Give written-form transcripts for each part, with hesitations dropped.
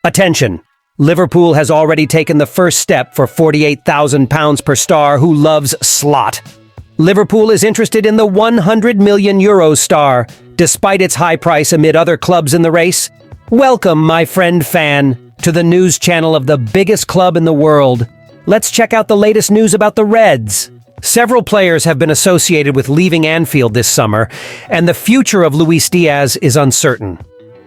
Attention! Liverpool has already taken the first step for £48,000 per star who loves slot. Liverpool is interested in the €100 million star, despite its high price amid other clubs in the race. Welcome, my friend fan, to the news channel of the biggest club in the world. Let's check out the latest news about the Reds. Several players have been associated with leaving Anfield this summer, and the future of Luis Diaz is uncertain.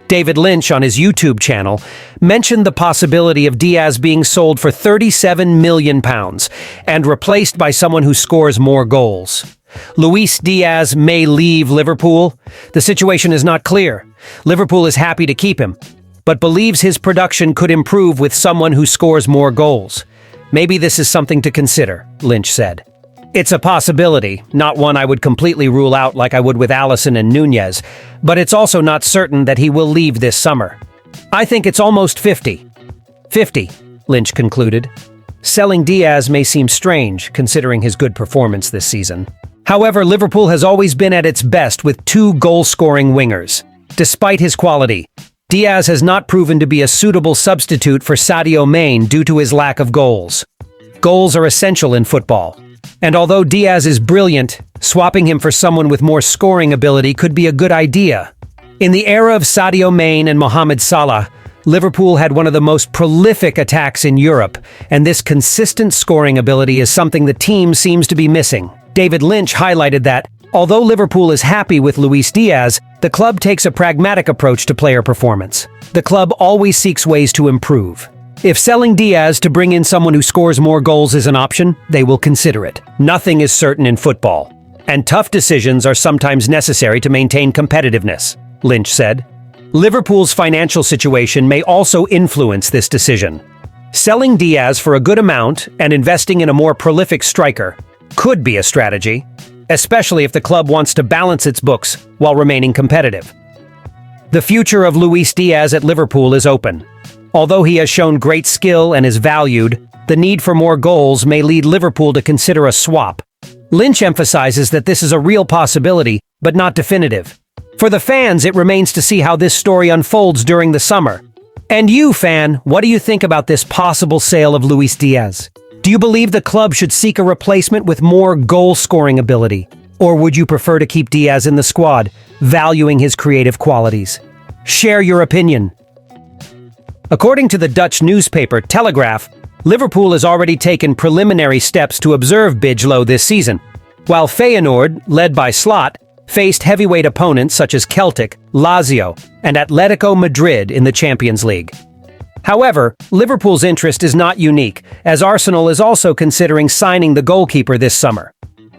David Lynch, on his YouTube channel, mentioned the possibility of Diaz being sold for £37 million and replaced by someone who scores more goals. Luis Diaz may leave Liverpool. The situation is not clear. Liverpool is happy to keep him, but believes his production could improve with someone who scores more goals. Maybe this is something to consider, Lynch said. It's a possibility, not one I would completely rule out like I would with Alisson and Nunez, but it's also not certain that he will leave this summer. I think it's almost 50-50, Lynch concluded. Selling Diaz may seem strange, considering his good performance this season. However, Liverpool has always been at its best with two goal-scoring wingers. Despite his quality, Diaz has not proven to be a suitable substitute for Sadio Mane due to his lack of goals. Goals are essential in football. And although Diaz is brilliant, swapping him for someone with more scoring ability could be a good idea. In the era of Sadio Mane and Mohamed Salah, Liverpool had one of the most prolific attacks in Europe, and this consistent scoring ability is something the team seems to be missing. David Lynch highlighted that, although Liverpool is happy with Luis Diaz, the club takes a pragmatic approach to player performance. The club always seeks ways to improve. If selling Diaz to bring in someone who scores more goals is an option, they will consider it. Nothing is certain in football, and tough decisions are sometimes necessary to maintain competitiveness, Lynch said. Liverpool's financial situation may also influence this decision. Selling Diaz for a good amount and investing in a more prolific striker could be a strategy, especially if the club wants to balance its books while remaining competitive. The future of Luis Diaz at Liverpool is open. Although he has shown great skill and is valued, the need for more goals may lead Liverpool to consider a swap. Lynch emphasizes that this is a real possibility, but not definitive. For the fans, it remains to see how this story unfolds during the summer. And you, fan, what do you think about this possible sale of Luis Diaz? Do you believe the club should seek a replacement with more goal-scoring ability? Or would you prefer to keep Diaz in the squad, valuing his creative qualities? Share your opinion. According to the Dutch newspaper Telegraph, Liverpool has already taken preliminary steps to observe Bijlow this season, while Feyenoord, led by Slot, faced heavyweight opponents such as Celtic, Lazio, and Atletico Madrid in the Champions League. However, Liverpool's interest is not unique, as Arsenal is also considering signing the goalkeeper this summer.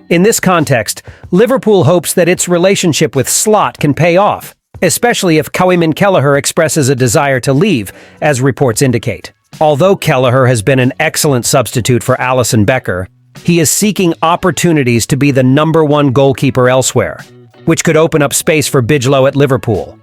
In this context, Liverpool hopes that its relationship with Slot can pay off, especially if Koeman Kelleher expresses a desire to leave, as reports indicate. Although Kelleher has been an excellent substitute for Alisson Becker, he is seeking opportunities to be the #1 goalkeeper elsewhere, which could open up space for Bijlow at Liverpool.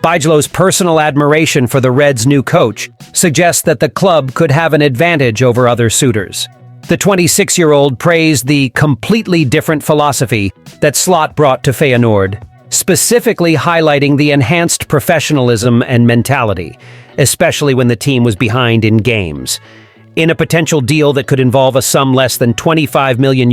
Bijlow's personal admiration for the Reds' new coach suggests that the club could have an advantage over other suitors. The 26-year-old praised the completely different philosophy that Slot brought to Feyenoord, specifically highlighting the enhanced professionalism and mentality, especially when the team was behind in games. In a potential deal that could involve a sum less than €25 million,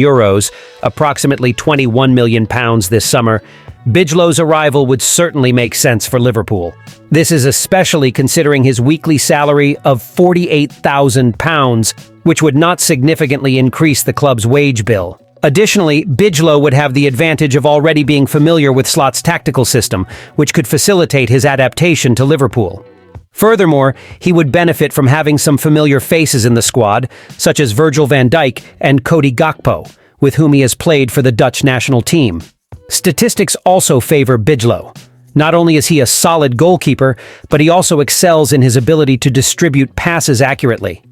approximately £21 million this summer, Bijlow's arrival would certainly make sense for Liverpool. This is especially considering his weekly salary of £48,000, which would not significantly increase the club's wage bill. Additionally, Bijlow would have the advantage of already being familiar with Slot's tactical system, which could facilitate his adaptation to Liverpool. Furthermore, he would benefit from having some familiar faces in the squad, such as Virgil van Dijk and Cody Gakpo, with whom he has played for the Dutch national team. Statistics also favor Bijlow. Not only is he a solid goalkeeper, but he also excels in his ability to distribute passes accurately.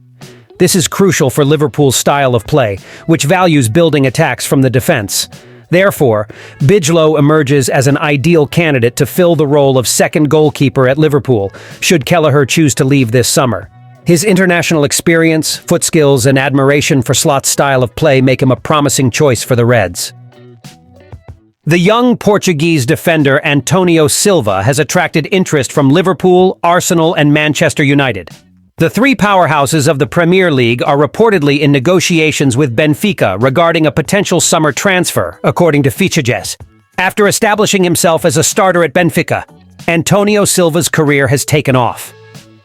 This is crucial for Liverpool's style of play, which values building attacks from the defense. Therefore, Bijlow emerges as an ideal candidate to fill the role of second goalkeeper at Liverpool, should Kelleher choose to leave this summer. His international experience, foot skills, and admiration for Slot's style of play make him a promising choice for the Reds. The young Portuguese defender Antonio Silva has attracted interest from Liverpool, Arsenal, and Manchester United. The three powerhouses of the Premier League are reportedly in negotiations with Benfica regarding a potential summer transfer, according to Fichajes. After establishing himself as a starter at Benfica, Antonio Silva's career has taken off.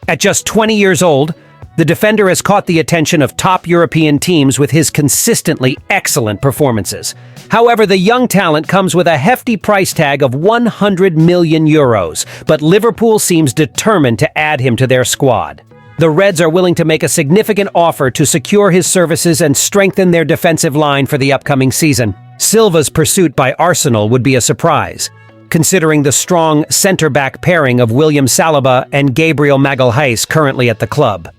At just 20 years old, the defender has caught the attention of top European teams with his consistently excellent performances. However, the young talent comes with a hefty price tag of 100 million euros, but Liverpool seems determined to add him to their squad. The Reds are willing to make a significant offer to secure his services and strengthen their defensive line for the upcoming season. Silva's pursuit by Arsenal would be a surprise, considering the strong centre-back pairing of William Saliba and Gabriel Magalhaes currently at the club.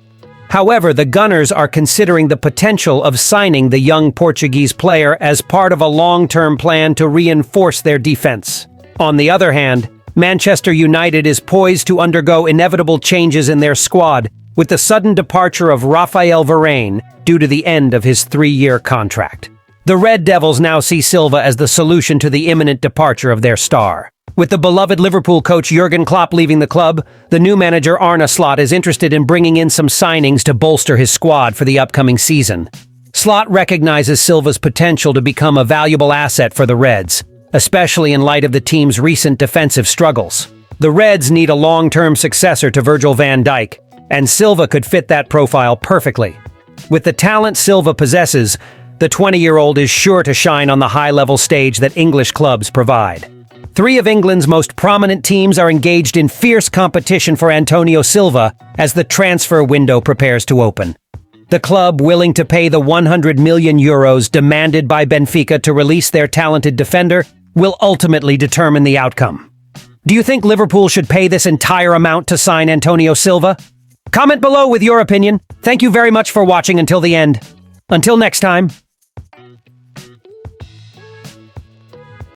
However, the Gunners are considering the potential of signing the young Portuguese player as part of a long-term plan to reinforce their defense. On the other hand, Manchester United is poised to undergo inevitable changes in their squad, with the sudden departure of Raphael Varane due to the end of his 3-year contract. The Red Devils now see Silva as the solution to the imminent departure of their star. With the beloved Liverpool coach Jurgen Klopp leaving the club, the new manager Arne Slot is interested in bringing in some signings to bolster his squad for the upcoming season. Slot recognizes Silva's potential to become a valuable asset for the Reds, especially in light of the team's recent defensive struggles. The Reds need a long-term successor to Virgil van Dijk, and Silva could fit that profile perfectly. With the talent Silva possesses, the 20-year-old is sure to shine on the high-level stage that English clubs provide. 3 of England's most prominent teams are engaged in fierce competition for Antonio Silva as the transfer window prepares to open. The club willing to pay the 100 million euros demanded by Benfica to release their talented defender will ultimately determine the outcome. Do you think Liverpool should pay this entire amount to sign Antonio Silva? Comment below with your opinion. Thank you very much for watching until the end. Until next time.